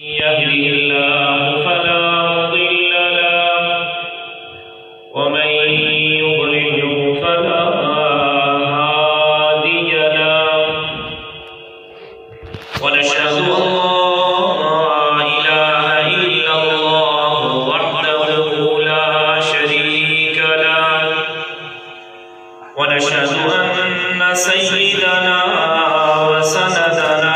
يهده الله فلا مضل له ومن يضلله فلا هادي له ونشهد أن لا إله إلا الله وحده لا شريك له ونشهد أن سيدنا وسندنا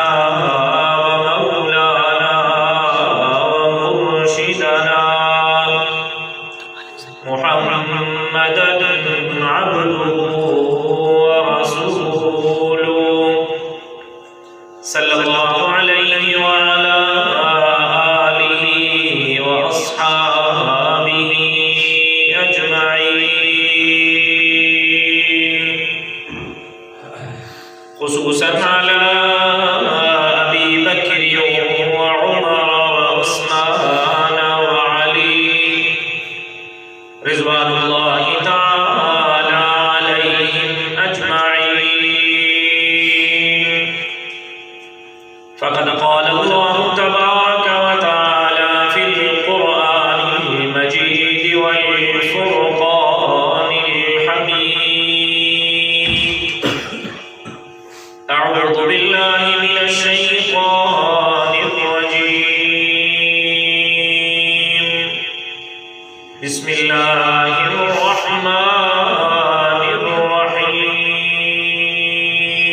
محمدا عبده ورسوله صلى الله عليه وعلى آله وأصحابه أجمعين خصوصا على أبي بكر وعمر وعثمان وعلي رضوان الله تعالى عليهم أجمعين فقد قال الله تبارك وتعالى في القرآن المجيد والفرقان الحميد أعوذ بالله من الشيطان الرجيم بسم الله الرحمن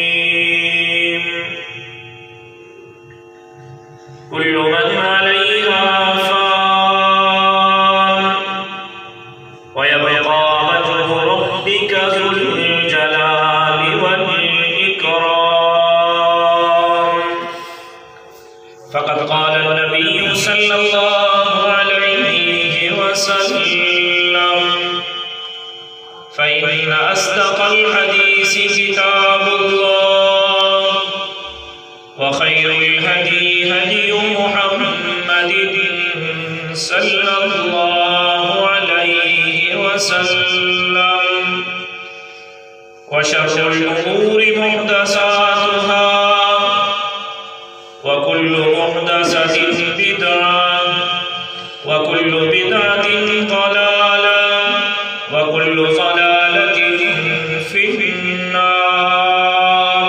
الرحيم كل من عليها فان ويبقى وجه ربك ذو الجلال والإكرام فقد قال النبي صلى الله عليه وسلم فإن أصدق الحديث كتاب الله وخير الهدي هدي محمد صلى الله عليه وسلم وشر الأمور محدثاتها وكل محدثة بدعة وكل بدعة ضلالة وكل ضلالة في النار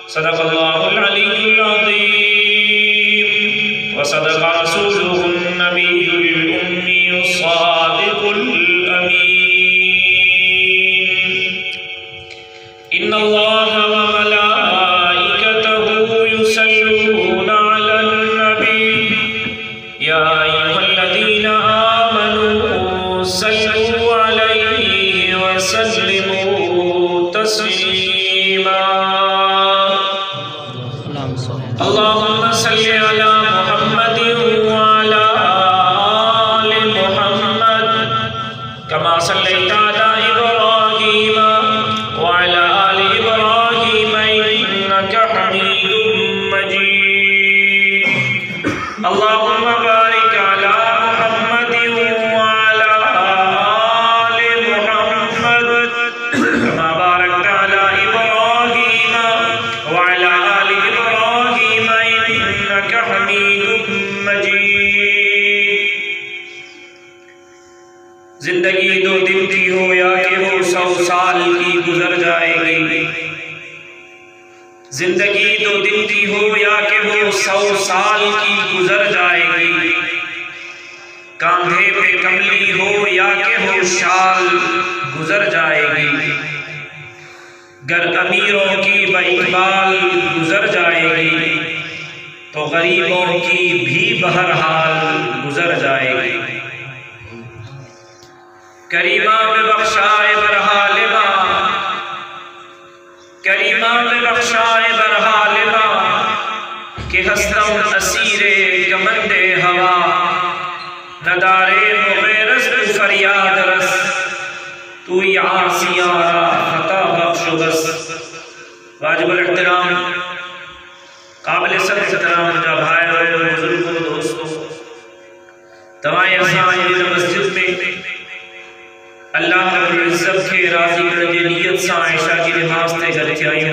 صدق الله العلي العظيم وصدق رسوله النبي الأمي الصادق الأمين إن الله وملائكته يصلون على النبي يا أيها الذين آمنوا صلوا عليه وسلموا تسليما اللهم صل على محمد وعلى آل محمد كما صليت على إبراهيم وعلى آل إبراهيم إنك حميد مجيد اللهم بارك على محمد وعلى آل محمد كما باركت على إبراهيم وعلى آل إبراهيم إنك حميد مجيد زندگی دو دن کی ہو یا کہ وہ 100 سال کی گزر جائے گی زندگی دو دن کی ہو یا کہ وہ 100 سال کی گزر جائے گی کاندھے پہ کملی ہو یا کہ وہ شال گزر جائے گی گر امیروں کی باقبال گزر جائے گی تو غریبوں کی بھی بہرحال گزر جائے گی کریمہ میں بخشائے برحال ماں کریمہ میں بخشائے برحال ماں کہ ہستم اسیر کمند ہوا ندارے مغیرس تو فریاد رس تو عاصیاں را خطا بخش بس واجب الاحترام قابل سب احترام جا بھائی اور بزرگوں دوستوں تمہیں اساں مسجد میں اللہ رب العزت کے راضی کرنے نیت سے عائشہ کی نماز تے گھر کے آئی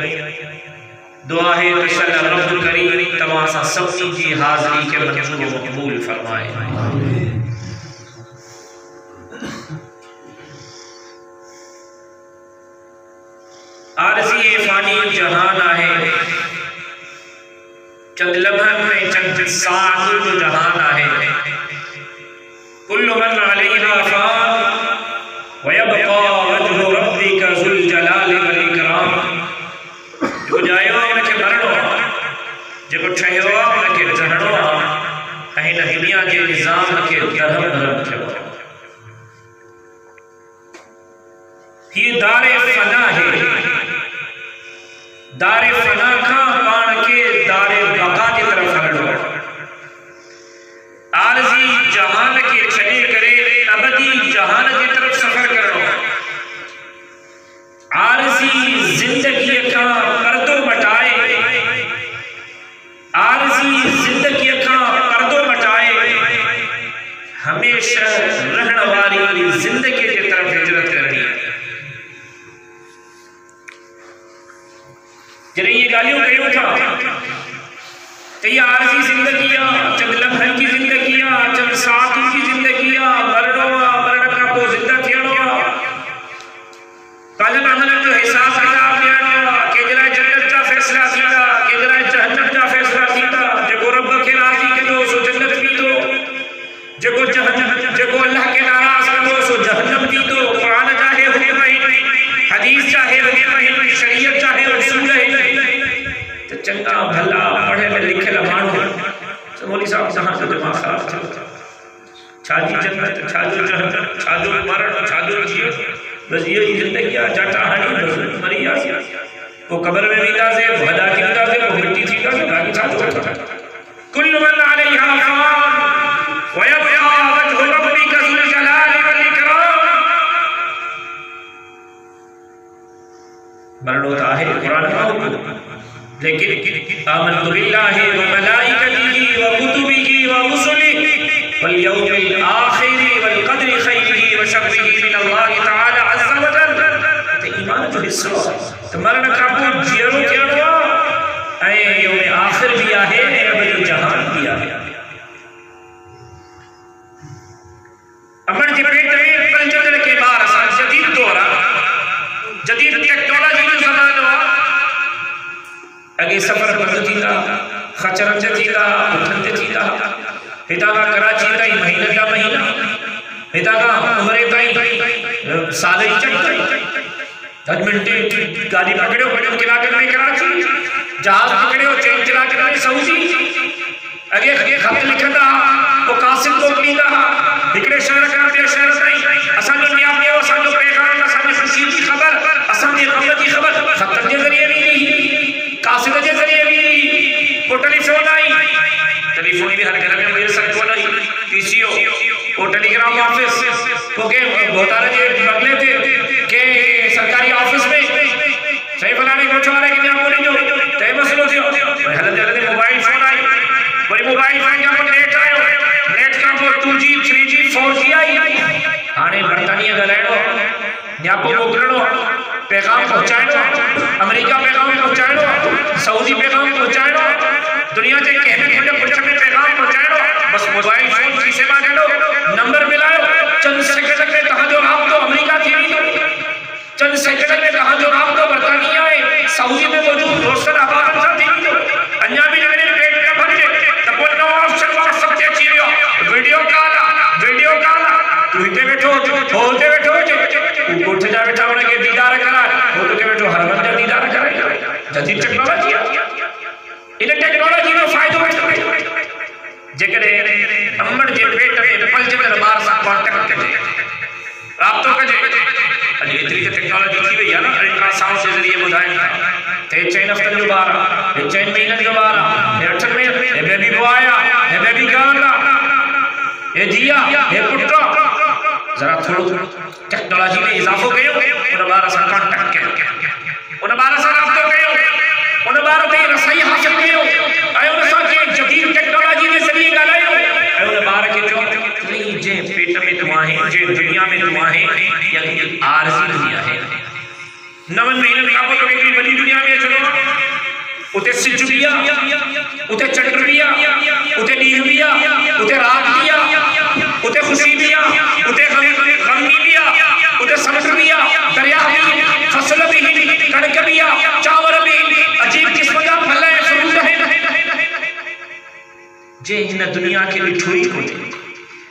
دعا ہے انشاءاللہ رب کریم تمام سب کی حاضری کے منظور و مقبول فرمائے. عارضی فانی جہان آئے چند لمحن میں چند ساعت جو جہان آئے کل من علیہا فان ویبقا وجہ ربک ذو الجلال والاکرام. جو جائے ہو انکے مرنو جو ٹھہے ہو انکے جہنو اہین دنیا کے نظام کے درہم درہم تھے. یہ دار فنا ہے. دار فنا کا پان کے دار بقا کی طرف ہلڑو. عارضی جہان کے چھڑے کرے ابدی جہان کی طرف سفر کرو. عارضی زندگی کا پردو مٹائے. عارضی زندگی کا پردو مٹائے ہمیشہ رہن والی زندگی کی طرف ہجرت کرنی ہے. جنہیں یہ گالیوں کہوں تھا کہ یہ عارضی زندگیاں چند لمحن کی زندگیاں چند ساعتوں کی زندگیاں مرن کا پو زندہ تھیڑو کالن عمل جو حساب کتاب دیانو کہ جرائے جنت کا فیصلہ تھیتا کہ جرائے جہنم کا فیصلہ تھیتا جگو رب کے راضی کے دو سو جنت بھی دو جگو اللہ کے ناراض کے دو سو جہنم بھی دو. قرآن چاہے حکم ہے حدیث چاہے حکم ہے شریعت چاہے رسول ہے تو چنگا بھلا پڑھے میں لکھے لمانو مولی صاحب جہاں سے دماغ خراب تھا. چھاجی جنت چھاجو جہنم چھاجو مرن چھاجو جیو بس یہ زندگی جاتا ہنی بس مری آسی. وہ قبر میں بھی تازے بھدا کی بھی تازے وہ مٹی تھی تازے باقی چھاجو تھا. کل من علیہا فان ویبقا وجہ ربک ذو الجلال والاکرام. مرنو تا ہے قرآن کا حکم لیکن آمنت باللہ وملائکتہ وکتبہ ورسلہ والیوم الآخر والقدر خیرہ وشرہ من اللہ تعالی عز وجل. تو ایمان جو حصہ تو مرن کابو جیرو کیانوا اے یوم آخر بھی آئے ابد جہان بھی آئے. امر جی پیٹ میں پنجدر کے بار اسان جدید دورہ جدید ٹیکنالوجی جو زمان ہوا اگے سفر بند تھیتا خچرم تھیتا اٹھن تھیتا ہتا کا کراچی تائی مہینہ کا مہینہ ہتا کا عمرے تائی سالے چک تائی 10 منٹ گاڑی پکڑے ہو پڑھو چلا کے نہیں کراچی جہاز پکڑے ہو چین چلا کے نہیں سعودی اگے خط لکھن رہا وہ قاسم کو اپنی رہا ہکڑے شہر کرتے شہر تائی اسان جو نیاب نیو اسان جو پیغام اسان جو خوشی کی خبر اسان جو غمت کی خبر خطر کے ذریعے بھی قاسم کے ذریعے بھی وہ ٹیلی فون آئی. ٹیلی فون بھی ہر گھر میں میرے ساتھ کون آئی پی سی او وہ ٹیلی گرام آفس کیونکہ بہت آرہ جے بگلے تھے کہ سرکاری آفس میں صحیح فلانے کو چھوڑا رہے کہ نہیں آپ کو نہیں جو تہے مسئلہ تھے حلد موبائل فون آئی بڑی موبائل فون جہاں پر نیٹ آئے نیٹ کا پر 2G 3G 4G آئی آنے برطانیہ گلائنو نیاپو موکلنو پیغام پہنچائنو امریکہ پیغام پہنچائنو سعودی پیغام پہنچائنو دنیا کے کہنے کھلے پچھر میں پیغام پہنچائنو بس موبائل فون کیسے مانے لو نمبر ملائے چند سیکنڈ میں کہاں جو راب تو امریکہ تھی نہیں چند سیکنڈ میں کہاں جو راب تو برطانیہ ہے سعودی میں موجود روشن آبادن سا تھی نہیں انجامی جگنے پیٹ میں بھرے تپول نو آفشن وہاں سب تے چیئے ویڈیو کالا تو ہیتے بیٹھو ہوتے بیٹھو اٹھ جا بیٹھا ہونے کے دیدار کرا ہوتے کے بیٹھو ہر بندر دیدار کرا جدید ٹیکنالوجی انہیں ٹیکنالوجی میں فائدہ بیٹھو جکڑے امر جے پیٹ میں پلچے دربار سا کانٹیکٹ کرے رابطوں کا جے اتری کے ٹیکنالوجی تھی وہی ہے نا الٹرا ساؤنڈ سے ذریعے بدھائیں تے چین ہفتن جو بارا چین مہینن جو بارا اٹھن میں بیبی بو آیا بیبی گانا یہ جیا یہ پٹرا ذرا تھوڑو ٹیکنالوجی میں اضافہ گئے انہیں بارہ سا کانٹیکٹ کرے انہیں بارہ سا رابطوں گئے انہیں بارہ تے رسائی حاصل گئے آئے انہیں سا کہ جدید ٹیکنالوجی میں ذریعے گالائے آئے انہیں بارہ کے جو نہیں جے پیٹ میں دعائیں جے دنیا میں دعائیں یا عارضی دنیا ہے 9 مہینے میں آپ کو ایک بڑی دنیا میں چلو اتے سجبیا اتے چٹربیا اتے نیویا اتے راتبیا اتے خوشیبیا اتے غمیبیا اتے سمٹربیا دریابی فصل بھی کڑکبیا چاور بھی عجیب قسم کا پھل ہے فروٹ ہے جے ہن دنیا کے لٹھوئی کو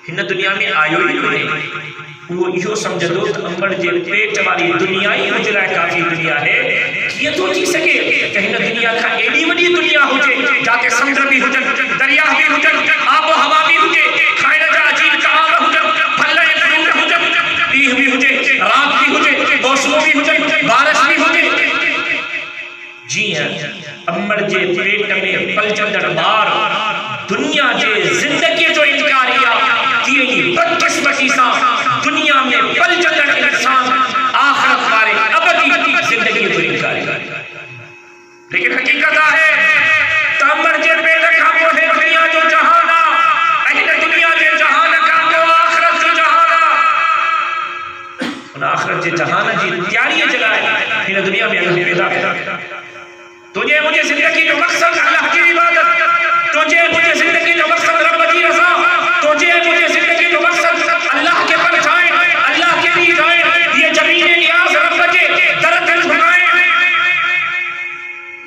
ہن دنیا میں آیو ہی کو وہ یہ سمجھ دو امبر جے پیٹ والی دنیا ہی مجھلا کافی دنیا ہے کیا تو جی سکے کہ ہن دنیا کا ایڈی وڈی دنیا ہو جے جاتے سمندر بھی ہو جن دریا بھی ہو جن آب و ہوا بھی ہو جے کھائے جا عجیب طعام ہو جن پھل فروٹ ہو جن بیہ بھی ہو جے رات بھی ہو جے موسم بھی ہو جن بارش بھی ہو جے جی ہاں امبر جے پیٹ میں پلچندڑ بار دنیا جے زندگی جو انکاریا کیے بدقسمتی سا دنیا میں پل چلن انسان آخرت بارے ابدی زندگی تو انکاری لیکن حقیقت ہے تامر جے پیدا کھاپو ہے دنیا جو جہانا اہل دنیا جے جہانا کھاپو آخرت جو جہانا ان آخرت جے جہانا جی تیاری چلائے ان دنیا میں اللہ پیدا کیا تجھے مجھے زندگی جو مقصد اللہ کی عبادت تجھے مجھے زندگی جو مقصد رب کی رضا تجھے مجھے زندگی جو مقصد اللہ کے پرچھائیں اللہ کے لیے جائیں یہ جمیل نیاز رب کے درد جھکائیں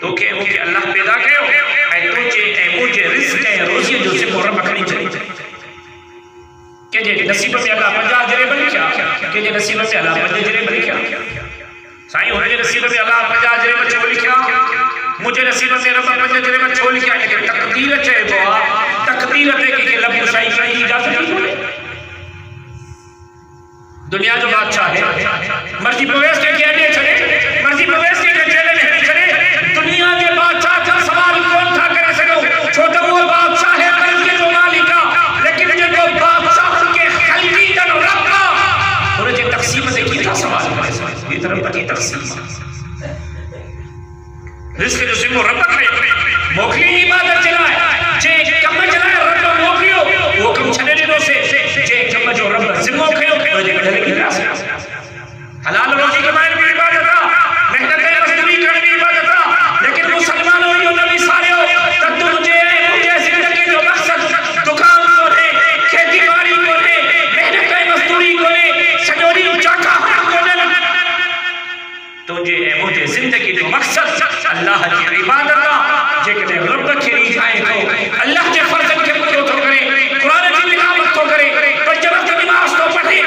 تو کہ اللہ پیدا کہو اے تجھے اے مجھے رزق ہے روزی جو سے رب کھڑی چاہیے کہ جے نصیب میں اللہ 50 جرے بن کیا کہ جے نصیب میں اللہ 50 جرے بن کیا سائیں ہونے جے نصیب میں اللہ 50 جرے بن چھوڑ کیا مجھے نصیب میں رب 50 جرے بن چھوڑ کیا لیکن تقدیر چاہے بوا تقدیر ہے کہ لب شاہی کی اجازت نہیں دنیا جو بادشاہ ہے مرضی پرویس کے کیا دے چلے مرضی پرویس کے چلے نہیں چلے دنیا کے بادشاہ کا سوال کون تھا کرے سکو چھوٹا وہ بادشاہ ہے قرض کے جو مالکہ لیکن جو بادشاہ ان کے خلقی دن رب کا انہیں جو تقسیم سے کی تھا سوال کرے یہ طرف کی تقسیم رزق جو سمو رب کرے موکلی عبادت چلائے جے کم چلائے رب موکلیو وہ کم چھنے دنوں سے جے کم جو رب ذمہ کھیو وہ جے کھلے کی راس حلال روزی کمائن بھی عبادت محنت مزدوری کرنے بھی عبادت لیکن مسلمانوں یہ نبی سارے ہو تب تو مجھے زندگی جو مقصد دکان کو ہے کھیتی باڑی کو ہے محنت مزدوری کو ہے سجوری چاکا کو ہے مجھے زندگی جو مقصد اللہ کی عبادت جے کہ رب کے لیے جائیں تو اللہ کے فرض کے پورے تو کرے قرآن کی تلاوت تو کرے پنجوقت نماز تو پڑھے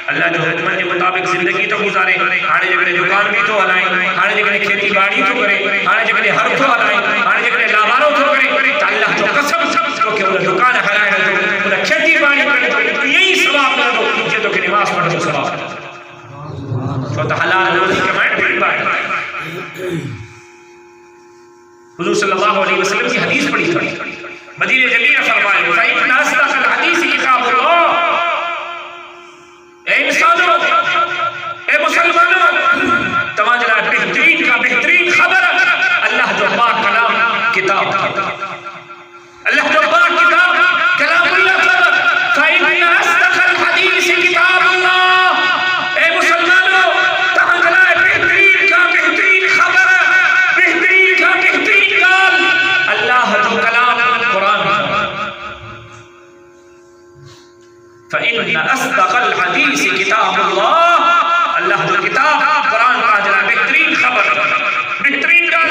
اللہ جو حکم کے مطابق زندگی تو گزارے ہانے جگہ دکان بھی تو ہلائیں ہانے جگہ کھیتی باڑی تو کرے ہانے جگہ ہر تو ہلائیں ہانے جگہ لاوارو تو کرے تو اللہ جو قسم کو کہ وہ دکان ہلائے تو وہ کھیتی باڑی کرے تو یہی ثواب نہ دو مجھے تو کہ نماز پڑھ تو ثواب تو حلال روزی کمائیں بھی بات حضور صلی اللہ علیہ وسلم کی حدیث پڑھی تھی مدینہ جلیلہ فرمائے فَإِنَّ أَصْدَقَ الْحَدِيثِ كِتَابُ اللَّهِ اے انسانوں اے مسلمانوں تمہارا بہترین کا بہترین خبر اللہ جو پاک کلام کتاب اللہ جو پاک کتاب کلام اللہ خبر فَإِنَّ أَصْدَقَ الْحَدِيثِ كِتَابُ اللَّهِ اے مسلمانوں تمہارا بہترین کا بہترین خبر بہترین کا بہترین کال اللہ جو کلام قرآن فإن أصدق الحديث كتاب الله اللہ جو کتاب قرآن کا جنا بہترین خبر بہترین کال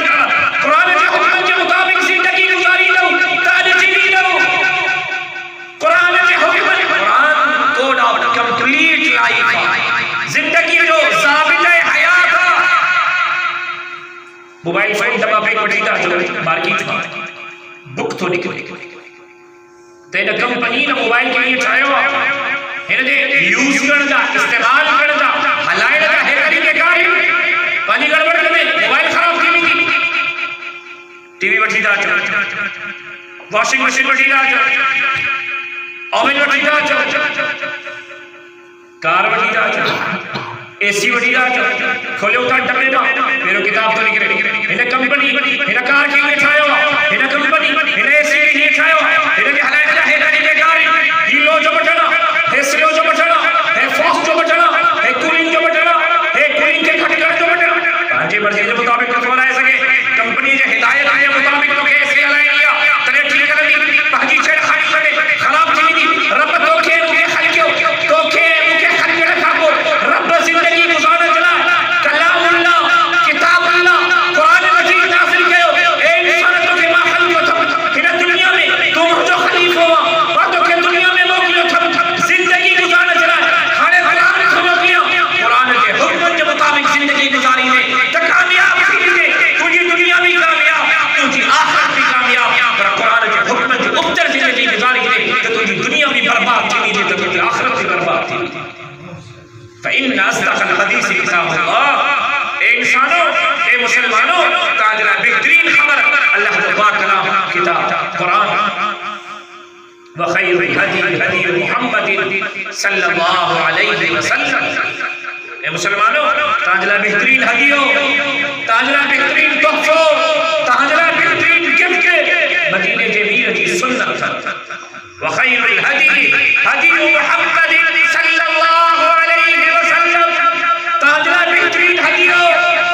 قرآن کے حکم کے مطابق زندگی گزاری لو تاج چلی لو قرآن کے حکم قرآن کوڈ آف کمپلیٹ لائف زندگی جو ضابطہ حیات موبائل فون دبا پہ پڑھیتا جو مارکیٹ بک تو نکلے تینا کمپنی نے موبائل کے لیے چاہے ہوا ہن دے یوز کرنا استعمال کرنا ہلائے لگا ہے طریقے کاری پانی گڑبڑ کرنے موبائل خراب کی نہیں ٹی وی بٹھی دا واشنگ مشین بٹھی دا اوون بٹھی دا کار بٹھی دا اے سی بٹھی دا کھولے ہوتا ڈبے دا میرے کتاب تو نکلے ہن کمپنی ہن کار کے لیے چاہے ہوا ہن کمپنی ہن اے سی کے لیے چاہے ہوا ہن کے ہلائے لگا ہے طریقے کاری یہ لو جو بٹنا ہے سلو جو بٹنا ہے فاسٹ جو بٹنا ہے کولنگ جو بٹنا ہے کولنگ کے کھٹکڑ جو بٹنا پانچے مرضی کے مطابق کچھ بنائے سکے کمپنی جو فإن أصدق الحديث كتاب اللہ. اے انسانوں، اے مسلمانوں، تاجرہ بہترین خبر اللہ پاک کلام کتاب قرآن. وخیر الہدی ہدی محمد صلی اللہ علیہ وسلم. اے مسلمانوں، تاجرہ بہترین ہدی ہو، تاجرہ بہترین تحفہ، تاجرہ بہترین گفٹ مدینے کے میر کی سنت. وخیر الہدی ہدی محمد صلی اللہ علیہ وسلم. تاجرہ بہترین ہدی ہو،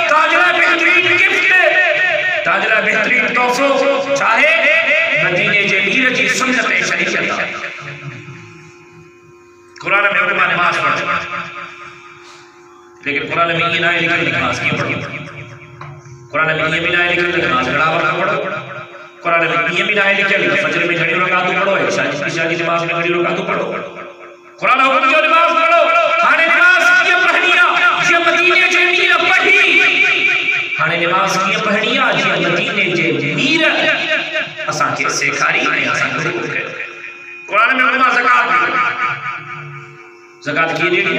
تاجرہ بہترین گفٹ، تاجرہ بہترین تحفہ چاہے مدینے کے میر کی سنت شریعت. قرآن میں حکم نماز پڑھ، لیکن قرآن میں یہ نہ لکھا نماز کی پڑھو. قرآن میں یہ بھی نہ لکھا نماز گڑاوا کا پڑھو. قرآن میں یہ بھی نہ لکھا فجر میں گھڑی رکعت پڑھو، عشاء کی نماز میں گھڑی رکعت پڑھو. قرآن حکم جو نماز پڑھو، ہانے نماز کی پڑھنیا یہ مدینے کے میر پڑھی. ہانے نماز کی پڑھنیا یہ مدینے کے میر اساں کے سکھاری نے اساں کو. قرآن میں علماء زکات کی دینی،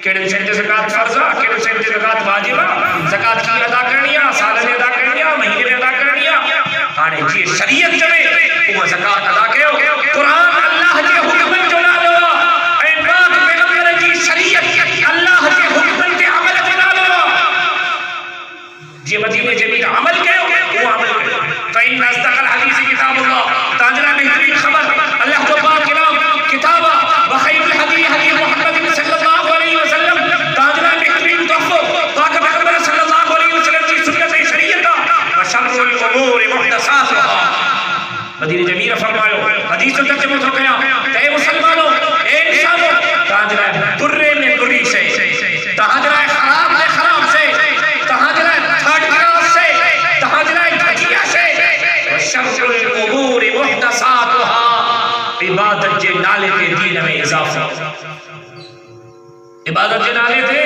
کیڑے سنتے زکات فرضا، کیڑے سنتے زکات واجبا، زکات کی ادا کرنیا، سال میں ادا کرنیا، مہینے میں ادا کرنیا. ہانے جی شریعت چلے وہ زکات ادا کرو. قرآن اللہ کے حکم جو نہ لو، اے پاک پیغمبر کی شریعت اللہ کے حکم کے عمل جو نہ لو. جی مدینے جميل عمل کرو وہ عمل کرو. فإن أصدق الحديث كتاب الله. تاجرہ بہترین خبر اللہ کو پاک کلام کتابہ. وخیر الحدی حدی محمد صلی اللہ علیہ وسلم. تاجرہ بہترین تحفہ پاک پیغمبر صلی اللہ علیہ وسلم کی سنت شریعت. وشر الامور محدثاتها. مدینہ جميل فرماؤ حدیث و ترجمہ تو کیا اے مسلمانوں، اے انسانوں، تاجرہ برے میں بری سے، تاجرہ خراب میں خراب سے، تاجرہ تھرڈ کلاس سے، تاجرہ گھٹیا سے. وشر الامور محدثاتها. عبادت کے نالے کے دین میں اضافہ. عبادت کے نالے تھے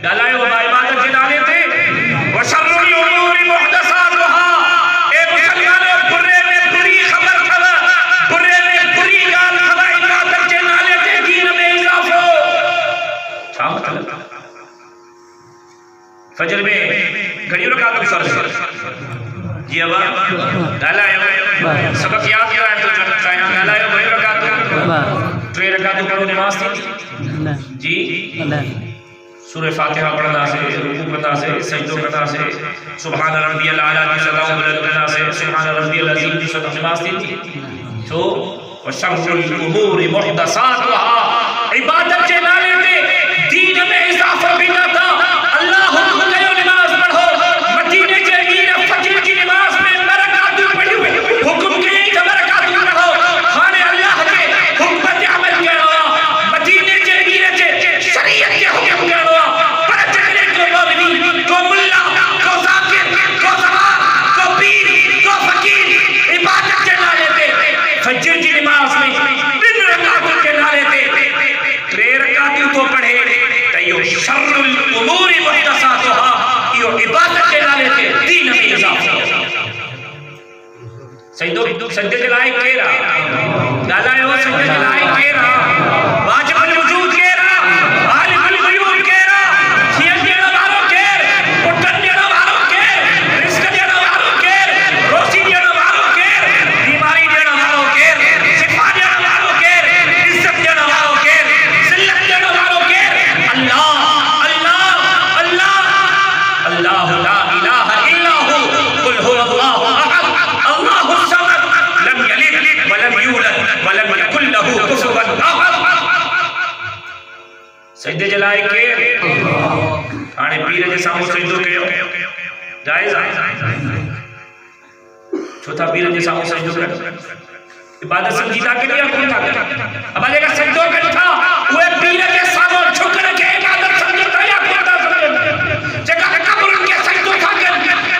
ڈالائے وہ عبادت کے نالے تھے. وشر الامور محدثاتها. اے مسلمانوں، برے میں بری خبر کھوا، برے میں بری گال کھوا. عبادت کے نالے کے دین میں اضافہ. کیا مطلب؟ فجر میں گھڑی رکعت فرض. جی ابا ڈالائے سبق یاد کیا ہے تو چاہیے ڈالائے گھڑی رکعت 3 رکعت پڑھو نماز تھی. جی سورہ فاتحہ پڑھنا سے، رکوع کرنا سے، سجدوں کرنا سے، سبحان ربی الاعلیٰ کی صدا بلند کرنا سے، سبحان ربی العظیم کی صدا نماز تھی. تو وشر الامور محدثاتها. عبادت کے نالے تھے دین میں اضافہ بھی نہ تھا. اللہ حکم کرو نماز پڑھو. مدینے کے میر فجر کی نماز میں برکات پڑھی ہوئی حکم کے ایک برکات پڑھو. خانے اللہ کے حکم پر عمل کرو. مدینے کے میر کے شریعت کے حکم کرو. پر چکرے کو مولوی، کو ملا، کو ذاکر، کو سوار، کو پیر، کو فقیر. عبادت کے نالے تھے فجر کی نماز میں 3 رکعت کے نالے تھے. 3 رکعت تو پڑھے تیو شر الامور محدثاتها. یہ عبادت کے نالے تھے دین میں اضافہ. سجدے کے لائق کہہ رہا ڈالائے ہو، سجدے کے لائق کہہ رہا، واجب الوجود کہہ رہا، غالب الغیوب کہہ رہا، کھیل دینا والوں کہہ، اٹھن دینا والوں کہہ، رزق دینا والوں کہہ، روزی دینا والوں کہہ، بیماری دینا والوں کہہ، شفا دینا والوں کہہ، عزت دینا والوں کہہ، ذلت دینا والوں کہہ. اللہ اللہ اللہ اللہ لا الہ الا ہو. قل هو اللہ احد اللہ الصمد لم یلد ولم یولد ولم یکن له کفوا احد. سجدے جلائے کے آنے پیر کے سامنے سجدو کہو جائز آئے. چھوٹا پیر کے سامنے سجدو کہو عبادت سمجھیدہ کے لیا کون تھا؟ اب آلے کا سجدو کہو تھا وہ پیر کے سامنے چھکر کے عبادت سمجھتا یا کون تھا سمجھتا. جگہ قبر کے سجدو تھا کر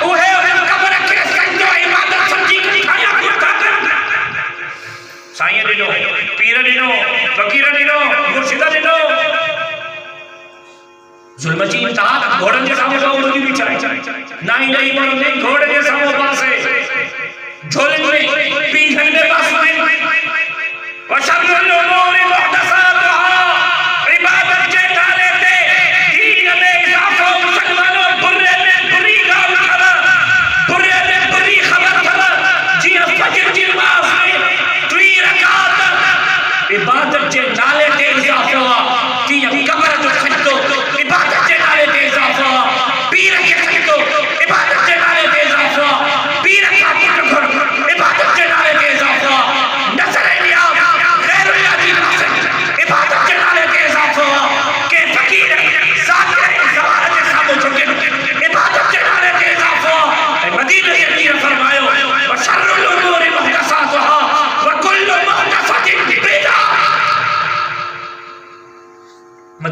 وہ ہے قبر کے سجدو عبادت سمجھی تھا یا کون تھا کر. سائیں دنو، پیر دنو، فقیر دنو، مرشدہ دنو. ظلم چی انتہا گھوڑن کے سامنے باؤں مجھے بھی چاہیے. نہیں نہیں گھوڑن کے سامنے پاس ہے جھولن میں پیجھن میں پاس میں. وشر الامور محدثاتها. عبادت کے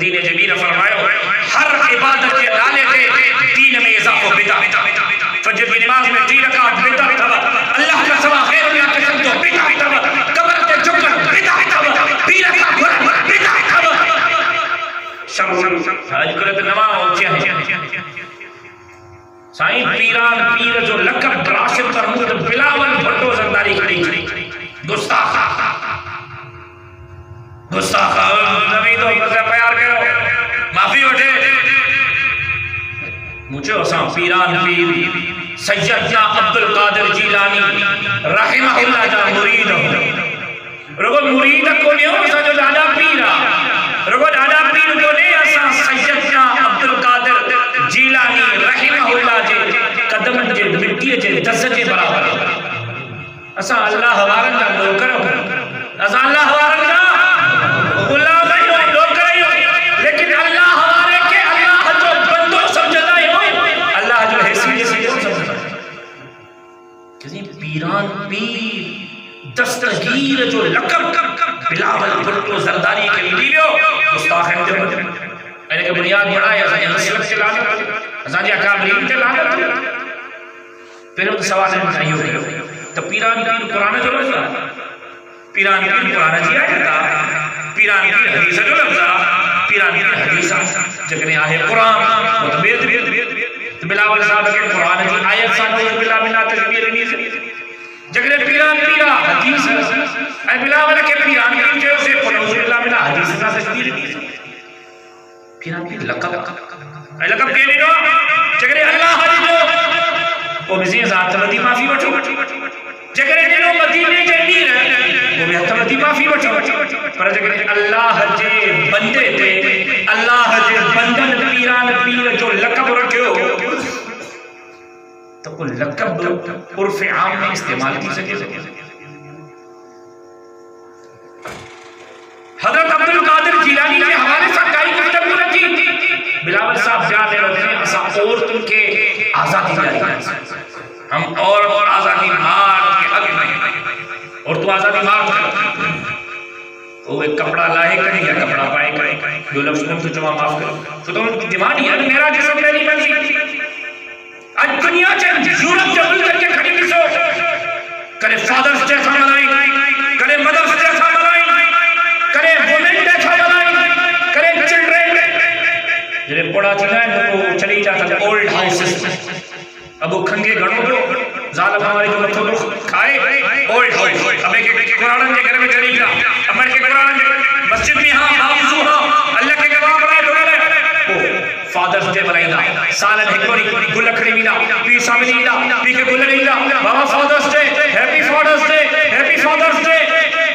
مدینے جمیل فرمایا ہر عبادت کے ڈالے تھے دین میں اضافہ بدا فجر کی نماز میں 3 رکعت بدا تھا اللہ کا سوا خیر اللہ کے سمجھو بدا تھا قبر کے جھکن بدا تھا 2 رکعت بدا تھا شمس حج کرت نماز چاہیے سائیں پیران پیر جو لقب راشد محمود بلاول بھٹو زرداری کھڑی گستاخ نبی تو پیار کرو معافی وٹھے مجھے اساں پیران پیر سیدنا عبدالقادر جیلانی رحمہ اللہ جا مرید رگو مرید کو نہیں ہو اساں جو دادا پیرا رگو دادا پیر کو نہیں اساں سیدنا عبدالقادر جیلانی رحمہ اللہ جے قدم جے مٹی جے دس جے برابر اساں اللہ حوارن جا نوکر اساں اللہ حوارن جا غلام نہیں نوکر ہی لیکن اللہ حوارے کے اللہ جو بندوں سمجھتا ہے اللہ جو حیثیت سمجھتا ہے کسی پیران پیر دستگیر جو لقب بلاول بھٹو زرداری کے لیو گستاخ اندر میں نے بنیاد بڑھایا مسلک سے لانا ازاں جی اکابرین تے لانا پھر وہ سوال نہیں ہو گیا تو پیران پیر قرآن جو لفظ پیران پیر قرآن جی آیا تھا پیران پیر حدیث جو لفظ پیران پیر حدیث جگنے آئے قرآن متبید تو بلاول صاحب کے قرآن جی آیت سانوز بلا منا تشبیر نہیں سے جگنے پیران پیرا حدیث اے بلاول کے پیران پیر جو اسے قرآن بلا منا حدیث نا تشبیر نہیں سے پیران پیر لقب اے لقب کے لیے جگنے اللہ حدیث جو وہ بزی ذات مدی معافی بٹھو جگرے جنو مدینے جنیر وہ بھی حتم مدی معافی بٹھو پر جگرے اللہ جے بندے تھے اللہ جے بندن پیران پیر جو لقب رکھو تو وہ لقب عرف عام میں استعمال کی سکے حضرت عبدالقادر جیلانی کے حوالے سے کئی گفتگو رکھی بلاول صاحب جانے رہتے ہیں اسا عورتوں کے آزادی جاتی ہم اور آزادی مارد کے حق میں اور تو آزادی مارد وہ ایک کپڑا لائے کریں یا کپڑا پائے کریں دو لفظ کو تو جمع معاف کریں تو تم دماغ نہیں ہے میرا جسم میری مرضی آج دنیا چاہے یورپ جبل کر کے کھڑی بسو کرے فادرز جیسا منائیں کرے مدرس جیسا منائیں کرے وومن جیسا منائیں کرے چلڈرن جنہیں پڑھا چلا ہے تو چلی جاتا ہے اولڈ ہاؤسز ابو کھنگے گھڑوں دو ظالم ہمارے جو مطلب دو کھائے اولڈ ہاؤس اب ایک قرآن کے گھر میں چلی گا اب کے قرآن کے مسجد میں ہاں حافظو ہاں اللہ کے گواہ بنائے تو گئے فادرز ڈے بنائے دا سالن ہکوری گل لکھڑی میلا پی سامنی میلا پی کے گل میلا بابا father's day happy father's day happy father's day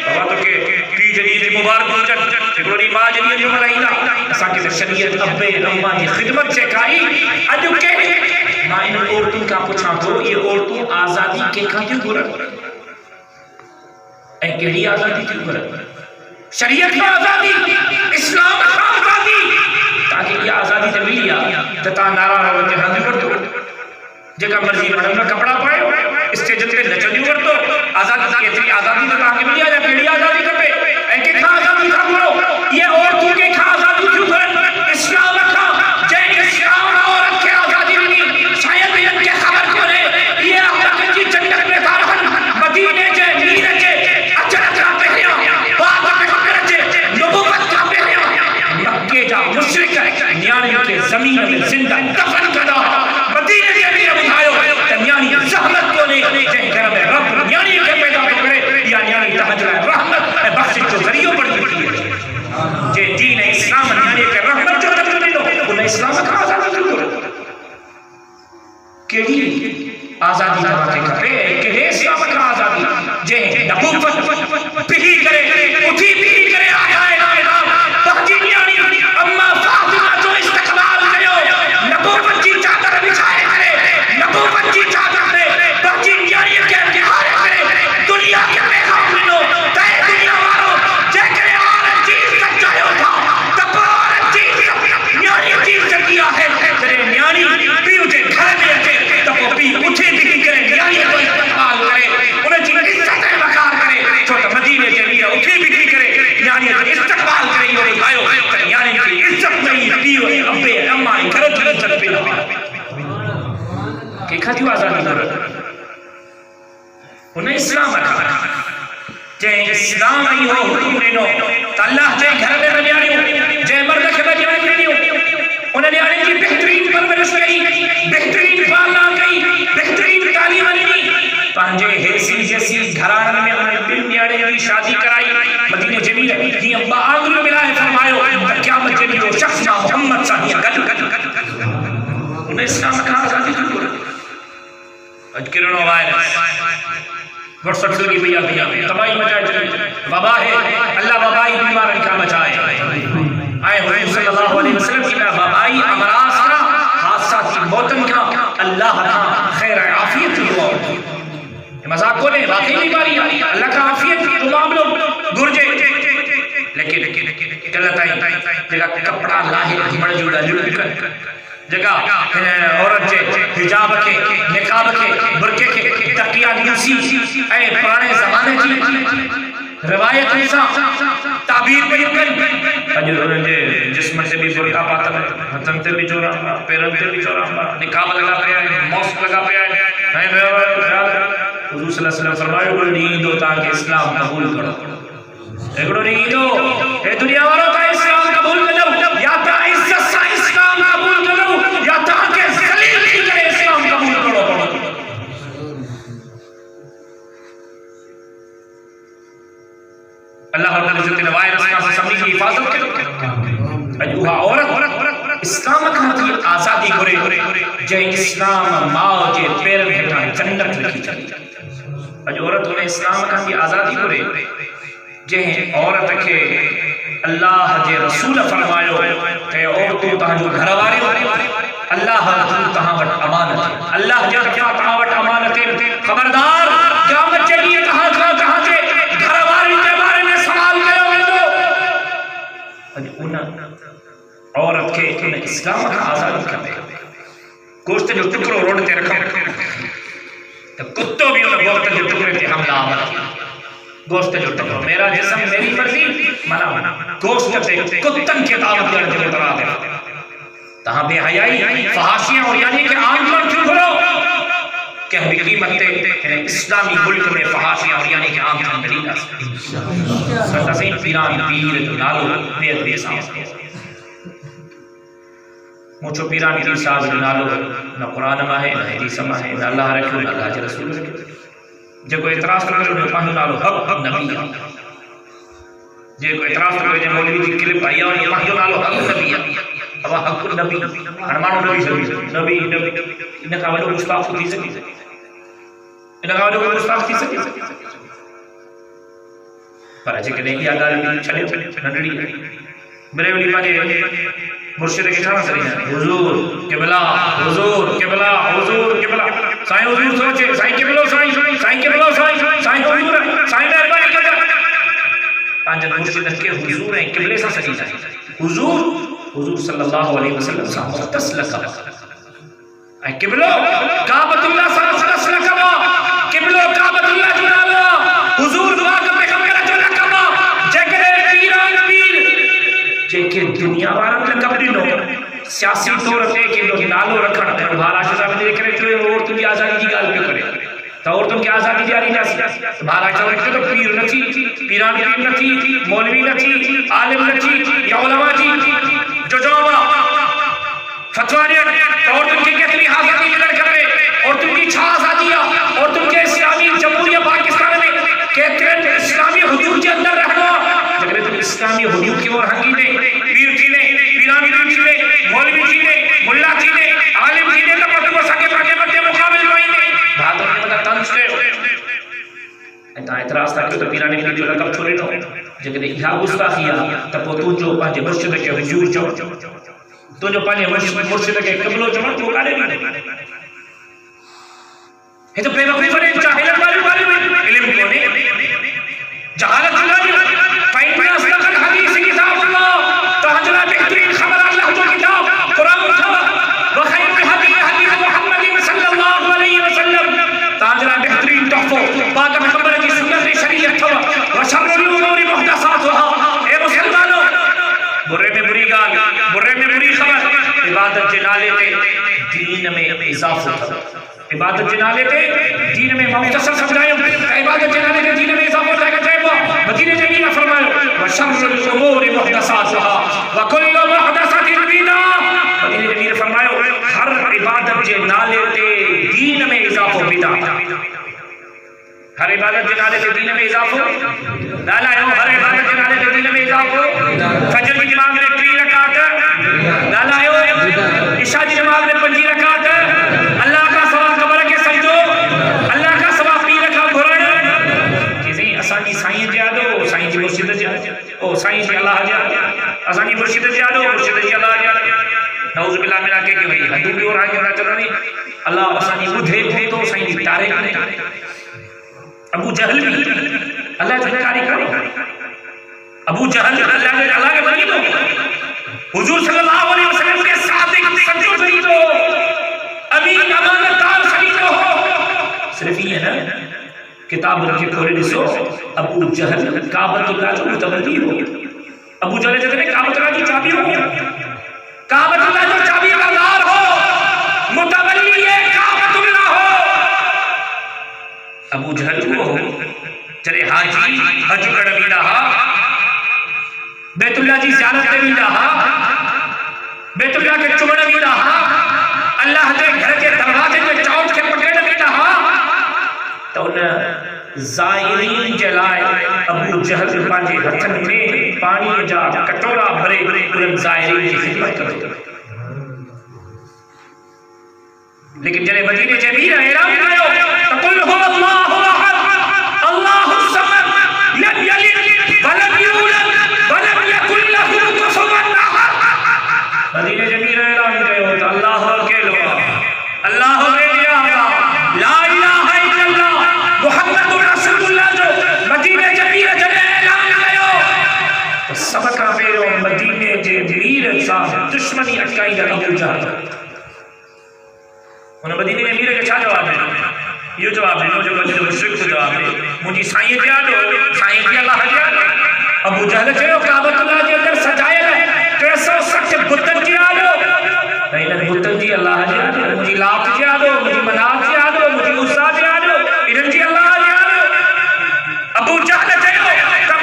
بابا تو کہ پی جدید مبارک مجد ہکوری ماں جدید جو بنائے دا ساکہ شریعت ابے رحمہ کی خدمت سے کھائی اجو کہ میں ان عورتوں کا پوچھا تو یہ عورتوں آزادی کے کھائی کیوں کرن اے کہڑی آزادی کیوں کرن شریعت کا آزادی اسلام کا آزادی تاکہ یہ آزادی تے ملیا تتا نارا رہو تے ہاں کر تو جگہ مرضی پڑھنا کپڑا پائے اسٹیج تے نچنی کر تو آزادی کی اتنی آزادی تے تاکہ ملیا یا کہڑی آزادی کرے اے کہ کھا آزادی کا کرو یہ عورتوں کے کھا آزادی کیوں کرن اسلام کا جے اسلام عورت کے آزادی نہیں شاید ان کے خبر کو نے یہ اللہ کی جنت میں دارہن مدینے جے میر جے اچرت کا پہنیا بات پیغمبر جے نبوت کا پہنیا مکے جا مشرک نیانی کے زمین میں زندہ دفن کدا مدینے جے میر بتھایو نیانی زحمت کو نے جے گھر میں رب نیانی کے پیدا کرے یا نیانی تحجر رحمت بخشش جو ذریعہ پڑ چکی ہے جے دین اسلام نیانی کے رحمت جو تک نہیں دو انہیں اسلام کا آزادی کیوں کرے کیڑی آزادی کا واقع کرے کہ ہے اسلام کا آزادی جے نبوت بھی کرے اٹھی بھی کرے آیا ہے بہتی نیانی اما فاطمہ جو استقبال کرے نبوت کی چادر بچھائے کرے نبوت کی چادر دے بہتی نیانی کے انتحار کرے دنیا کے پیغام لنو تے دنیا وارو جے کرے عورت چیز تک جائے ہوتا تب عورت چیز نیانی چیز تک کیا ہے کرے نیانی بھی اٹھے گھر میں اٹھے تب وہ بھی اٹھے بھی کرے نیانی کو استقبال کرے انہیں چیز عزت وقار کرے چھوٹا مدینے سے اٹھے بھی کرے نیانی کو استقبال کرے یہ بتاؤ نیانی کی عزت دیکھا تھیو آزادی کو انہیں اسلام رکھا جائے اسلام ای ہو حکم دینو تو اللہ جائے گھر میں بنیانی ہو جائے مرد کے بنیانی ہو انہیں نیانی کی بہترین پرورش گئی بہترین پالنا گئی بہترین تعلیم لی پانجے حیثی جیسی گھرانے میں انہیں بن نیانے کی شادی کرائی مدینہ جمیل ہی ابا آنگل ملائے فرمائیو قیامت جمیل و شخص نا محمد صاحی انہیں اسلام کہاں آزادی کی اج کرنو وائرس واٹس ایپ کی بھیا تباہی مچائے چلے وبا ہے اللہ وبائی بیمار کا بچائے آئے حضور صلی اللہ علیہ وسلم کی وبائی امراض کا حادثات کی موتن کا اللہ کا خیر عافیت کی ہوا مذاق کو نہیں واقعی بیماری اللہ کا عافیت کی تمام لوگ گرجے لیکن غلط آئی جگہ کپڑا لاہر مڑ جوڑا لڑکن جگہ عورت جے حجاب کے نقاب کے برقے کے تقیہ نیوسی اے پرانے زمانے کی روایت ایسا تعبیر پر یکن انہوں نے جسم سے بھی برقہ پاتا ہے ہتن سے بھی چورا پیرن سے بھی چورا نقاب لگا پہ آئے موسک لگا پہ آئے حضور صلی اللہ علیہ وسلم فرمائے اگڑو نہیں دو تاکہ اسلام قبول کرو اگڑو نہیں دو اے دنیا والوں تا اسلام قبول کرو یا تا عزت سا اسلام قبول کرو یا تاکہ ذلیل کی کرے اسلام قبول کرو اللہ رب العزت نے وائرس کا سمجھی کی حفاظت کرو اجوہا عورت اسلام کا مطلب آزادی کرے جے اسلام ماں جے پیر بھیٹا جنت لکھی چلی اج عورت انہیں اسلام کا بھی آزادی کرے جے عورت کے اللہ جے رسول فرمایو تے عورتوں تہاں جو گھر والے اللہ تہاں وٹ امانت اللہ جا کیا تہاں وٹ امانت خبردار قیامت چلی کہاں سے گھر والے کے بارے میں سوال کرو ویندو اج عورت کے اسلام کا آزادی کرے گوشت جو ٹکڑوں روڈ تے رکھا تو کتوں بھی انہیں گوشت جو ٹکڑے تے حملہ آمد گوشت جو ٹکڑوں میرا جسم میری مرضی منا گوشت تے کتن کے دعوت دینے جو اترا دے تہاں بے حیائی فحاشیاں اور یعنی کہ آن پر کیوں کھلو کہ ہمیں قیمت تے اسلامی ملک میں فحاشیاں اور یعنی کہ آن پر دلیل سرطہ سے پیران پیر تو نالو پیر دے سامنے مجھو پیران پیر صاحب نالو نہ قرآن میں ہے نہ حدیث میں ہے نہ اللہ رکھو نہ اللہ رسول رکھو جے کو اعتراض کرو نہ پانچ نالو حق نبی جے کو اعتراض کرو جے مولوی جی کلپ آئی اور یہ پانچ نالو حق نبی اب حق نبی ہنمانو نبی نبی انہیں کہا وجہ گستاخ تھی سکی انہیں کہا وجہ گستاخ تھی سکی پر اچھے کہ نہیں آگا چھلے نڈڑی میرے ولی پانے مرشد کے چھانا سرینا حضور قبلہ حضور قبلہ حضور قبلہ سائیں حضور سوچے سائیں قبلہ سائیں قبلہ سائیں حضور سائیں مہربانی کر پانچن مرشد کے حضور ہیں قبلے سا سرینا حضور صلی اللہ علیہ وسلم سا مختص لکھا اے قبلہ کعبت اللہ سا مختص لکھا قبلہ کعبت اللہ جنالا حضور دعا کا پیغمبر جو لکھا جگرے پیران پیر جیکے دنیا وارن لکب دینو سیاسی طور تے کہ نالو رکھن بھارا شاہ صاحب دیکھ رہے کہ عورتوں کی آزادی کی گال پہ کرے تو عورتوں کی آزادی جاری نہ سی بھارا شاہ صاحب تو پیر نہ تھی پیران پیر نہ تھی مولوی نہ تھی عالم نہ تھی یا علماء تھی جو جوابا فتوانیاں تو عورتوں کی کتنی آزادی ملن کرے عورتوں کی چھا آزادیاں عورتوں کے اسلامی جمہوریہ پاکستان میں کہتے ہیں اسلامی حدود کے اندر رہنا جگرے تو اسلامی حدود کی وہ رہنگی نے پیر جی نے پیران پیر جی نے مولوی جی نے ملا جی نے عالم جی نے تو مطلب سکے پاکے بڑھتے مقابل ہوئی نے بہت ہونے مطلب تنس لے ایتا اعتراض تھا کہ تو پیران پیر جو رقب چھوڑے نو جگرے یہاں گستاخیا تب تو جو پانچے مرشد کے حضور جو تو جو پانچے مرشد کے قبلوں جو تو کالے بھی ہے تو بے وقفی بنے جاہلت والی علم کونے جہالت والی فَإِنَّ أَصْدَقَ الْحَدِيثِ كِتَابُ اللَّهِ تو ہنجلا بہترین خبر اللہ جو کتاب قرآن اٹھا وَخَيْرُ الْحَدِيثِ حدیث محمد صلی اللہ علیہ وسلم تو ہنجلا بہترین تحفو پاک محمد کی سنت شریعت تھا وَشَرُّ الْأُمُورِ مُحْدَثَاتُهَا اے مسلمانوں برے میں بری گال برے میں بری خبر عبادت جنالے تے دین میں اضافہ تھا عبادت جنالے تے دین میں مختصر سمجھائیں عبادت جنالے تے دین میں اضافہ ہوتا ہے کہ مدینہ نبی نے فرمایا وشر الامور محدثاتها وكل محدثۃ بدعہ مدینہ نبی نے فرمایا ہر عبادت جنالے تے دین میں اضافہ بدعت ہر عبادت جنالے تے دین میں اضافہ لالا ہر عبادت جنالے تے دین میں اضافہ فجر کی نماز میں 3 رکعت لالا عشاء کی نماز میں 5 رکعت اللہ کا ثواب قبر کے سجدو اللہ کا ثواب 3 رکعت گھرن چیزیں اسانی سائیں جادو سائیں جی مرشد جادو او سائیں جی اللہ جادو اسانی مرشد جادو مرشد جی اللہ جادو نعوذ باللہ ملا کے کہ بھئی حدود بھی اور آگے رہا چل رہی اللہ اسانی بدھے تھے تو سائیں جی تارے ابو جہل بھی اللہ جو کاری کرو ابو جہل اللہ کے بنی دو حضور صلی اللہ علیہ وسلم کے صادق سچو بنی دو امین امانتدار خلیفہ ہو صرف یہ ہے کتاب رکھے کھولے دسو ابو جہل کعبۃ اللہ جو متولی ہو ابو جہل جتنے کعبۃ اللہ جو چابی ہو کعبۃ اللہ جو چابی بردار ہو متولی کعبۃ اللہ ہو ابو جہل ہو چلے حاجی حج کر بھی رہا بیت اللہ جی زیارت بھی رہا بیت اللہ کے چمڑ بھی رہا اللہ کے گھر کے دروازے میں چوٹ کے پکڑ بھی رہا تو ان زائرین جلائے ابو جہل پانچے ہتھن میں پانی جا کٹورا بھرے ان زائرین کی خدمت کرتے لیکن جلے مدینہ جمیر اعلان کرو تقل هو اللہ احد اللہ الصمد لم یلد ولم یولد ولم یکن له کفوا احد مدینہ جمیر اعلان کرو تو اللہ اکیلا اللہ اکیلا لا الہ الا اللہ محمد رسول اللہ جو مدینہ جمیر جلے اعلان کرو سبق پیرو مدینہ جمیر صاحب دشمنی اٹکائی جا ابو جہل انہوں مدینہ میں میرے کچھا جواب ہے یہ جواب ہے جو مجھے مشرق کو جواب ہے مجھے سائیں جیادو سائیں جی اللہ جیادو ابو جہل چھو کعبۃ اللہ جی اندر سجائے رہے 360 بتن جیادو نہیں بتن جی اللہ جیادو مجھے لاپ جیادو مجھے منات جیادو مجھے عزا جیادو ادھن جی اللہ جیادو ابو جہل چھو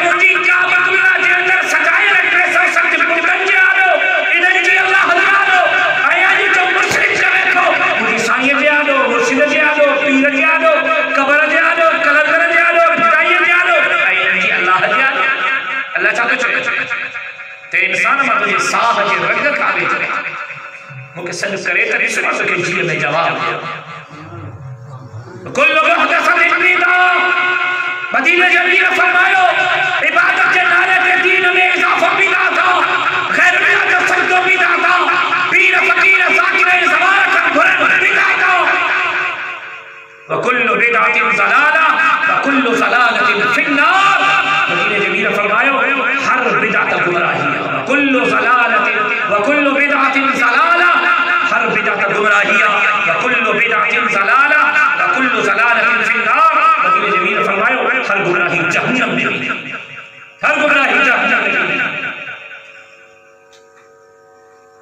مجھے کعبۃ اللہ جی اندر سجائے رہے 360 بتن جیادو ادھن جی اللہ جیادو آیا جی جو مشرق کرے کو مجھے سائیں جیادو مرشد جیادو پیر جیادو قبر جیادو کلندر جیادو بھٹائی جیادو آیا جی اللہ جیادو اللہ چاہتے چھوڑے تے انسان میں تجھے ساہ جی رنگت آگے چلے مکہ سلف کرے تری سنا سکے جی میں جواب دیا کل محدثۃ بدعہ مدینہ جمیر فرمائیو عبادت کے نعرے کے دین میں اضافہ بدعت تھا غیر بدعت سجدو بدعت تھا پیر فقیر ذاکر زبارت بھرن بدعت تھا وکل بدعت ضلالہ وکل ضلالۃ فی النار مدینہ جمیر فرمائیو ہر بدعت گمراہی ہے وکل ضلالۃ وکل بدعت ضلالہ ہر بدعت گمراہی ہے وکل بدعت ضلالہ وکل ضلالۃ فی النار مدینہ جمیر فرمائیو ہر گمراہی جہنم میں ہر گمراہی جہنم میں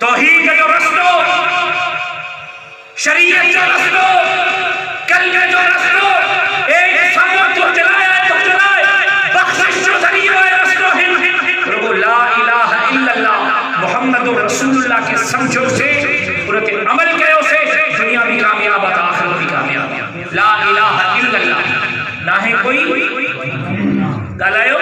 توحید جو رسلو شریعت جو رسلو کلمہ جو رسلو ایک سمت تو جلائے بخشش جو ذریعہ رسلو ربو لا الہ الا اللہ محمد رسول اللہ کے سمجھو سے پورت عمل کہو سے دنیا بھی کامیاب ہے آخرت بھی کامیاب لا الہ الا اللہ نہ ہے کوئی گالائیو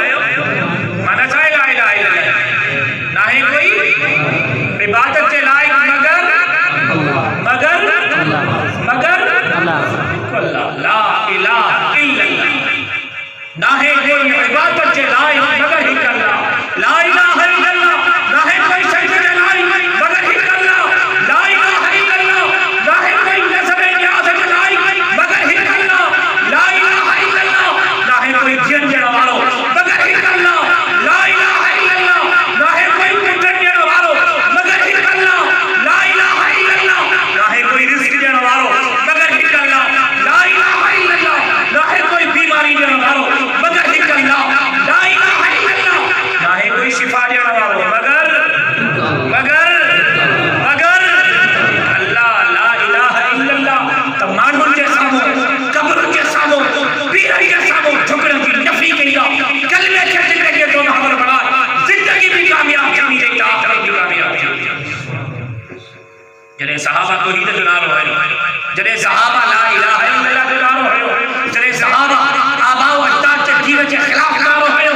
صحابہ توحید جو نالو ہے جڑے صحابہ لا الہ الا اللہ جو نالو ہے جڑے صحابہ آباء و اجداد کے دین کے خلاف نالو ہے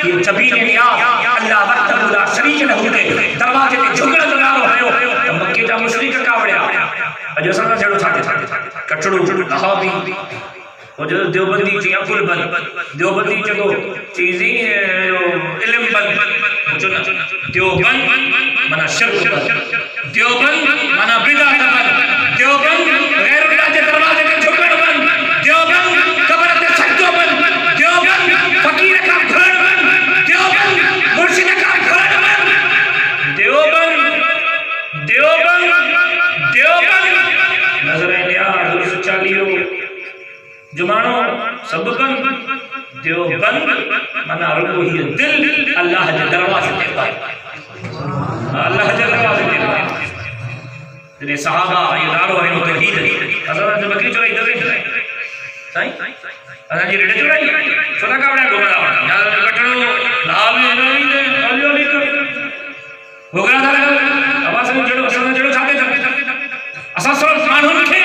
یہ جبین نیاز اللہ وحدہ لا شریک لہ دے دروازے تے جھکڑ جو نالو ہے مکے دا مشرک کاوڑیا اج اساں جڑو چھاتے کٹڑو نہابی وہ جو دیوبندی تھی عبد البن دیوبندی جو چیزیں علم بن دیوبند منا شرک بن دیوبند منا بدعت بن دیوبند غیر اللہ کے دروازے کے جھکڑ بن دیوبند قبر تے سجدہ بن دیوبند فقیر کا گھر بن دیوبند مرشد کا گھر بن دیوبند دیوبند دیوبند نظر نیاز چالیو جمانو سب بند دیوبند منا رکو ہی دل اللہ کے دروازے تے پائے اللہ کے دروازے تے پائے جنہیں صحابہ یہ نارو ہے توحید حضرت نے بکری چورائی دے صحیح حضرت جی ریڑے چورائی چھوٹا کاوڑا گھوڑا یاد کٹڑو لال نہیں دے علی علی کر گھوڑا تھا آواز میں جڑو چھاتے تھے اساں سر مانوں کے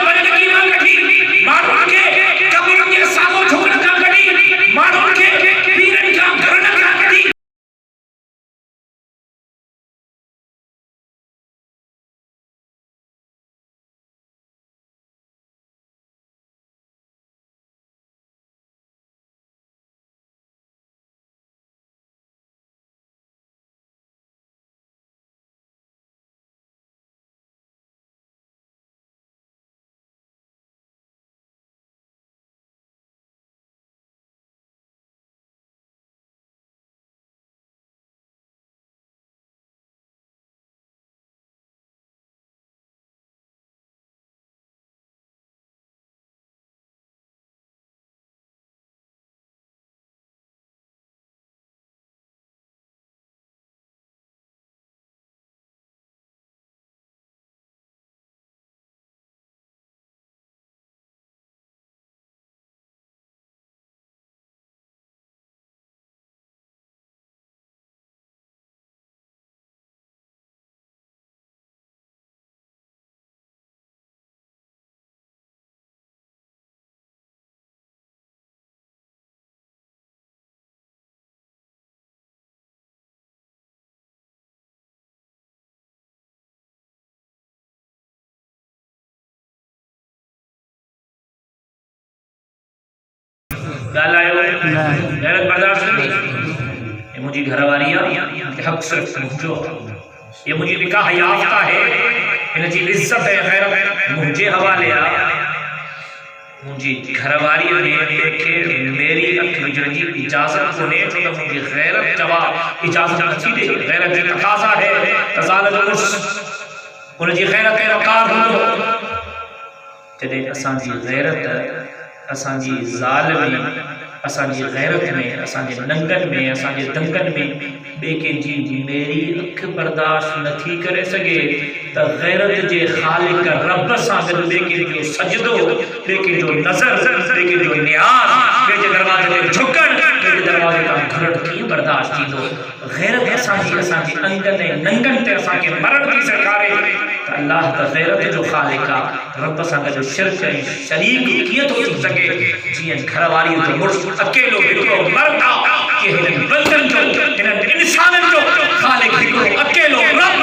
بندگی نہ کٹھی مانوں کے قبر کے سامنے جھکنا نہ کٹھی مانوں کے پیرن کا گھر نہ کٹھی گال آئے ہوئے غیرت برداشت نہیں یہ مجھے گھر والی حق صرف جو یہ مجھے نکاح یافتہ ہے ان جی عزت ہے غیرت مجھے حوالے مجھے گھر والی نے دیکھے میری اکھ وجن جی اجازت کو نے تو مجھے غیرت جواب اجازت نہ دے غیرت جی تقاضا ہے تزال الرس ان جی غیرت وقار ہو جدے اساں جی غیرت اساں جی ظالمی اساں جی غیرت میں اساں جی ننگن میں اساں جی دنگن میں بے کے جی میری اکھ برداشت نہ تھی کرے سگے تا غیرت جے خالق رب ساں بے کے جو سجدو بے کے جو نظر بے کے جو نیاز بے کے دروازے تے جھکن بے کے دروازے تا گھرٹ کی برداشت تھی دو غیرت اساں جی انگن ننگن تے اساں کے مرن کی سرکارے اللہ تا غیرت جو خالقہ رب سانگا جو شرک شریک کیت ہو سکے جیئن گھرواری جو مرس اکیلو بکرو مرتا کہ ہنن بندن جو ہنن انسانن جو خالق بکرو اکیلو رب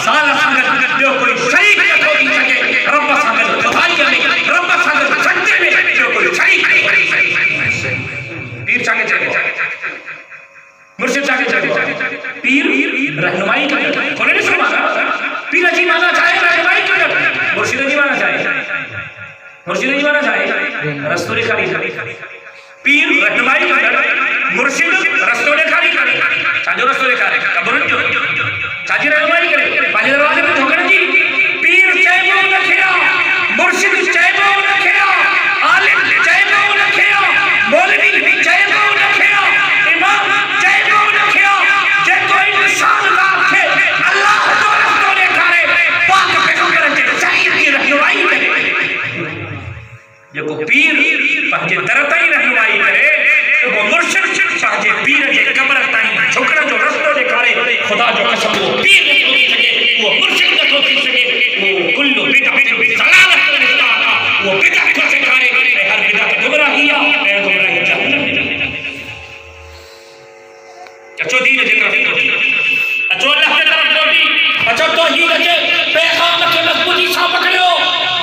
سالہ سانگا جو کوئی شریک کیت ہو سکے رب سانگا جو خدائی میں رب سانگا جو سجدے میں جو کوئی شریک کیت ہو سکے پیر چاہے چاہے مرشد چاہے پیر رہنمائی کرے کھولے نہیں سمانا پیر جی مانا چاہے رہنمائی کرے مرشد جی مانا چاہے مرشد جی مانا چاہے رستو لکھاری پیر رہنمائی کرے مرشد رستو لکھاری کرے چاہجو رستو لکھاری کبرن جو چاہجی رہنمائی کرے پالی دروازے پر دھوکن جی پیر چاہے وہ نکھیا مرشد چاہے وہ نکھیا عالم چاہے وہ نکھیا مولوی چاہے وہ نکھیا امام چاہے وہ نکھیا جے کوئی انسان لاکھے اللہ جو رستو لکھارے پاک پیغمبر کے شریعت کی رہنمائی کرے جو کو پیر پہنچے درتائی رہنمائی کرے تو وہ مرشد پہنچے پیر کے قبر تائیں جھکڑا جو رستو لکھارے خدا جو قسم وہ پیر رستو لکھارے وہ مرشد رستو لکھارے وہ کل بدعت ضلالۃ، وہ بدعت کو سکھائے ہر بدعت گمراہی ہے، گمراہی جہنم میں۔ اچھو دین کی طرف لوٹی، اچھو اللہ کی طرف لوٹی، اچھو توحید کے پیغام کے مضبوطی سے پکڑو،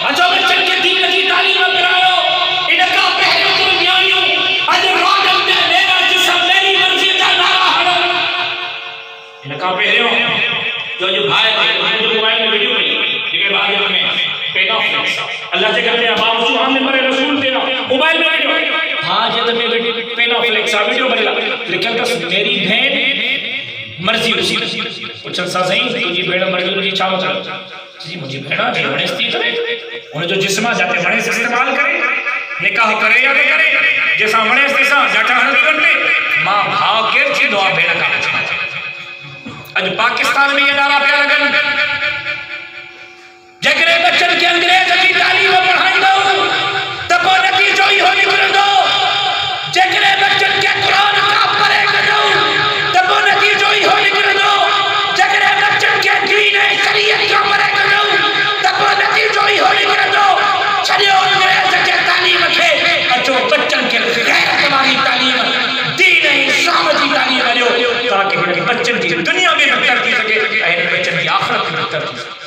اچھو بچن کے دین کی تعلیم کراؤ، انکا پہلے درمیانیوں اج راجم دے میرا جسم میری مرضی کا نعرہ ہے، انکا پہلے جو بھائی جو موبائل میں ویڈیو بنی کہ بھائی ہمیں پیدا اللہ سے کہتے ہیں بابا سو ہم نے مرے رسول تیرا موبائل میں ویڈیو ہاں جب میں پینا فلیکس ویڈیو بنلا لیکن تو میری بہن مرضی اسی کچھ سا صحیح تجھی بہن مرضی مجھے چھا مطلب جی مجھے بہنا جو بڑے کرے انہیں جو جسمہ جاتے بڑے سے استعمال کرے نکاح کرے یا نہ کرے جیسا بڑے استعمال جاٹا حضرت کرتے ماں بھاؤ کے چی دعا بہنا کا بچنا اج پاکستان میں یہ نعرہ پہ لگن جگرے بچن کے انگریز کی تعلیم پڑھائی دو تبو نتیجہ ہی ہوئی کر دو جگرے بچن کے قرآن کا پڑھے کر دو تبو نتیجہ ہی ہوئی کر دو جگرے بچن کے دین شریعت کا پڑھے کر دو تبو نتیجہ ہی ہوئی کر دو چھڑیو انگریز کے تعلیم کے اچھو بچن کے غیرت والی تعلیم دین اسلام کی تعلیم ہے تاکہ بچن کی دنیا میں بہتر کی سکے اہل بچن کی آخرت میں بہتر کی سکے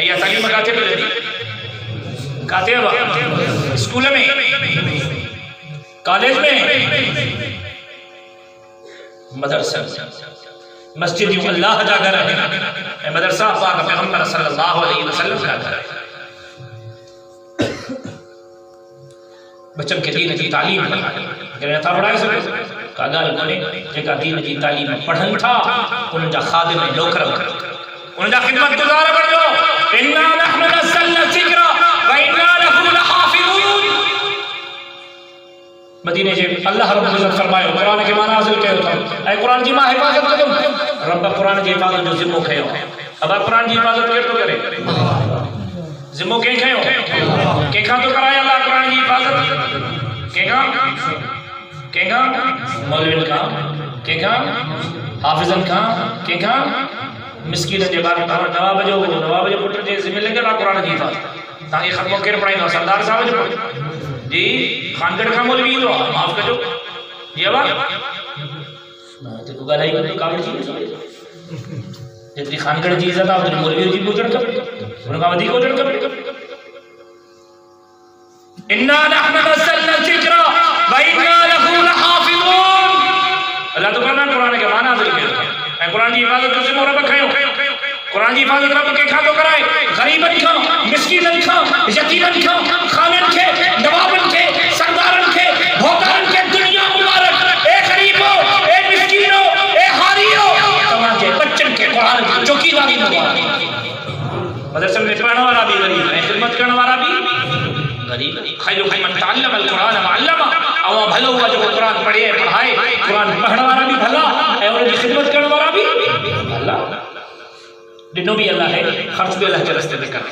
یہ تعلیم کہتے پہ لدی کہتے ہیں اسکول میں کالج میں مدرسہ مسجد یوں اللہ جا کر ہے مدرسہ پاک پیغمبر صلی اللہ علیہ وسلم جا کر ہے بچن کے دین کی تعلیم اگر تھا پڑھائے سکے کاغال کونے جگہ دین کی تعلیم پڑھن تھا ان جا خادم نوکر ان جا خدمت گزار بڑھ جو اِنَّا نَحْنُ نَزَّلْنَا الذِّكْرَ وَإِنَّا لَهُ لَحَافِظُونَ مدینے جے اللہ رب العزت فرمائے قرآن کے معنی حاصل کہے ہوتا اے قرآن جی ماں حفاظت کرو رب قرآن جی حفاظت جو ذمہ کھے ہو اب آپ قرآن جی حفاظت کر تو کرے ذمہ کہیں کھے ہو کہ کھاں تو کرائے اللہ قرآن جی حفاظت کہ کہاں مولوین کہاں کہ کہاں حافظن کہاں کہ کہاں مسکین جے بارے نواب جو پٹر جے ذمہ لگے نا قرآن جی حفاظت تاکہ ختموں کیر پڑھائیں گا سردار صاحب جو پڑھیں جی خانگڑ کا مولوی دو معاف کرو جی ابا تو کو گلائی کو کاوڑ جی جتنی خانگڑ جی عزت اتنی مولوی جی بوجھڑ کر ان کا ودی کو جڑ کر انا نحن نزلنا الذکر وانا له لحافظون اللہ تعالی نے قرآن کے معنی نازل کیا ہے قرآن کی حفاظت کو ذمہ رب کھایو قرآن کی حفاظت رب کے کھاتو کرائے غریبن کھا مسکینن کھا یتیمن کھا خانن کے نوابن کے سردارن کے بھوکارن کے دنیا مبارک اے غریبو اے مسکینو اے حاریو تمہارے بچن کے قرآن کی چوکی والی مبارک مدرسہ میں پڑھنے والا بھی غریب ہے خدمت کرنے والا بھی غریب خیر من تعلم القرآن وعلمہ او بھلو ہوا جو قرآن پڑھے پڑھائے قرآن پڑھنے والا بھی بھلا ہے اور خدمت کرنے والا بھی بھلا دنوں بھی اللہ ہے خرچ بھی اللہ کے رستے میں کرنے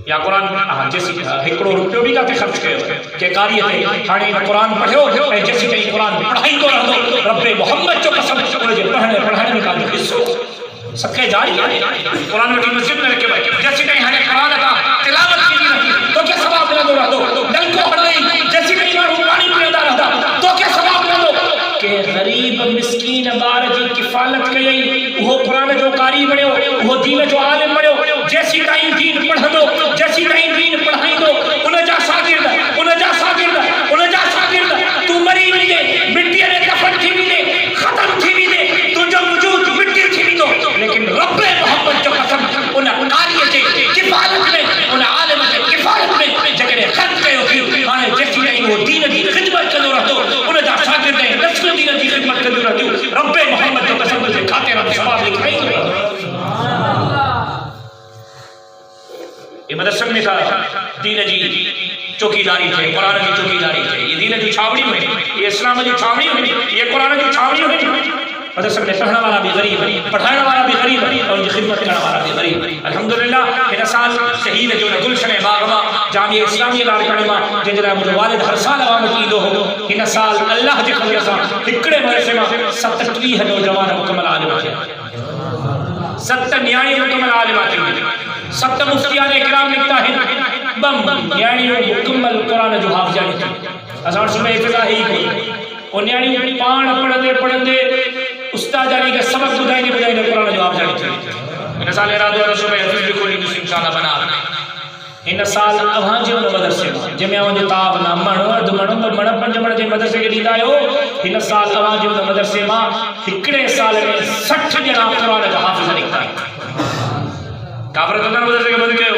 یا قرآن جیسی ہکڑوں روپیوں بھی کہتے خرچ کرے کہ کاری ہے ہانے قرآن پڑھو جیسی کہیں قرآن پڑھائی کو رہ دو رب محمد جو قسم انہیں پڑھنے میں کہا حصو سکے جاری ہے قرآن میں مسجد میں رکھے بھائی جیسی کہیں ہانے قرآن کا تلاوت کی رہی تو کیا ثواب نہ دو رہ دو دل کو پڑھائی جیسی کہیں مارو پانی پیدا رہتا تو کیا ثواب نہ دو کہ غریب مسکین بار جی کفالت کئی وہ قرآن جو قاری بڑھو وہ دین جو عالم بڑھو جیسی ٹائم دین پڑھ دو جیسی ٹائم دین پڑھائی دو انہیں جا شاگرد انہیں جا شاگرد انہیں جا شاگرد تو مری بھی دے مٹی نے دفن تھی بھی دے ختم تھی بھی دے تو جو وجود مٹی تھی بھی دو لیکن رب محمد جو قسم انہیں قاری کے کفالت میں انہیں عالم کے کفالت میں جگہ خط کہے ہوگی آنے جیسی ٹائم وہ دین کی خدمت کرو رہ دو انہیں جا شاگرد ہے نسل دین کی خدمت کرو رہ دو رب محمد جو قسم سے کھاتے رب ثواب لکھائی یہ مدرسہ میں تھا دین جی چوکی داری تھے قرآن کی چوکی داری تھے یہ دین جی چھاوڑی ہوئی یہ اسلام جی چھاوڑی ہوئی یہ قرآن جی چھاوڑی ہوئی مدرسہ میں پڑھنے والا بھی غریب پڑھانے والا بھی غریب اور خدمت کرنے والا بھی غریب الحمدللہ ان سال شہید جو گلشن باغما جامعہ اسلامی لال کڑما جن جرا مجھے والد ہر سال عوام عقیدو ہو ان سال اللہ جی خبر سا ہکڑے مدرسے میں 27 نوجوان مکمل عالم تھے ست نیانی مکمل عالمات ست مفتیان اکرام لکھتا ہے بم نیانی مکمل قرآن جو حافظانی تھی ازار صبح حفظہ ہی کوئی اور نیانی پان پڑھن دے استاد جانی کا سبق بدائیں دے قرآن جو حافظانی تھی ان سال ارادو اور صبح حفظ بھی کوئی دوسری انشاءاللہ بنا ان سال اوہاں جو مدرسے میں جمعہ آوان جو تاب نہ مڑ پنج مڑ جے مدرسے کے لیدہ ہو ان سال اوہاں جو مدرسے میں ہکڑے سال میں 60 جنا قرآن جو حافظ لکھتا ہے کافر تندر مدرسے کے بند کے ہو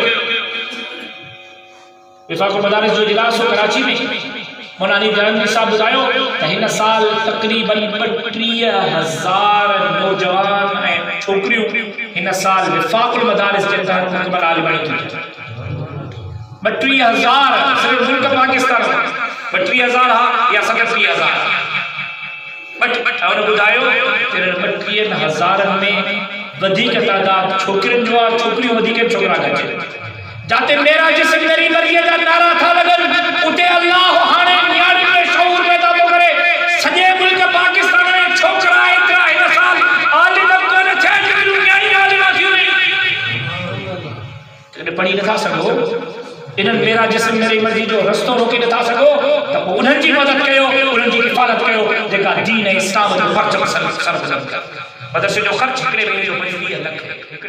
وفاق المدارس جو اجلاس ہو کراچی میں منانی جہنگی صاحب بتائیو کہ ان سال تقریباً 32,000 نوجوان چھوکریوں ان سال وفاق المدارس کے تحت مکمل عالمانی کی 32,000 صرف ملک پاکستان 32,000 ہاں یا 37,000 اور بدایو 32,000 میں ودھی کا تعداد چھوکرن جو چھوکریوں ودھی کے چھوکرا گئے جاتے میرا جسم میری مرضی کا نعرہ تھا لگن اتے اللہ ہانے نیاری میں شعور پیدا تو کرے سجے ملک پاکستان میں چھوکرا اترا ہے سال عالم کو نہ چھے جو نیاری عالمہ کیوں نہیں کہ پڑھی نہ تھا سکو انہاں میرا جسم میری مرضی جو رستوں روکی نہ تھا سکو تو انہاں جی مدد کیو انہاں جی کفالت کیو جگہ دین اسلام جو پرچم سر بزرگ کر مدرسے جو خرچ کرے میں جو مجھولی ہے لکھ